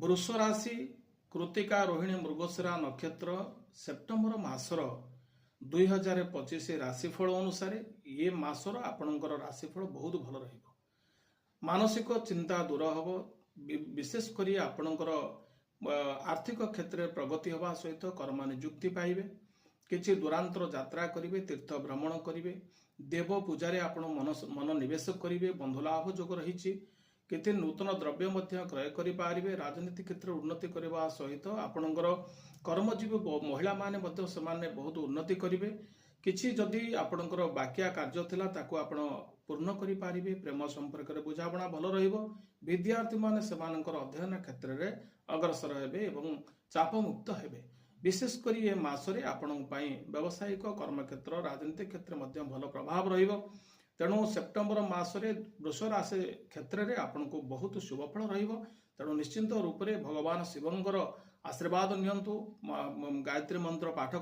वृष राशि कृतिका रोहिणी मृगशिरा नक्षत्र सेप्टेम्बर मासर 2025 राशिफल अनुसार ये मासर आपणकर राशिफल बहुत भल रहिबो। मानसिक चिंता दूर हम, विशेषकर आपणकर आर्थिक क्षेत्र में प्रगति हवा सहित कर्म नियुक्ति पाइबे। किछि दूरांतर यात्रा करिवे, तीर्थ भ्रमण करिवे, देव पूजारे आपण मन निवेश करिवे, बंधुलाभ जोग रही। केते नूतन द्रव्य मध्य क्रय करि पारिबे। राजनीति क्षेत्र उन्नति करबा सहित आपणकर कर्मजीवी महिला माने मध्य समाने बहुत उन्नति करिवे। किछि जदि आपणकर बाकिया कार्य थिला ताको आपण पूर्ण करि पारिबे। प्रेम संपर्क रे बुझाबणा भल रहिबो। विद्यार्थी माने समानकर अध्ययन क्षेत्र रे अग्रसर हेबे एवं चाप मुक्त हेबे। विशेष करी ए मासरे आपण पई व्यवसायिक कर्म क्षेत्र राजनीतिक क्षेत्र मध्य भल प्रभाव रहिबो। तेणु सेप्टेम्बर मासरे वृष राशि क्षेत्र में आपन को बहुत शुभफल रहिबो। तेणु निश्चिंत रूप से भगवान शिवंकर आशीर्वाद नियंतु, गायत्री मंत्र पाठ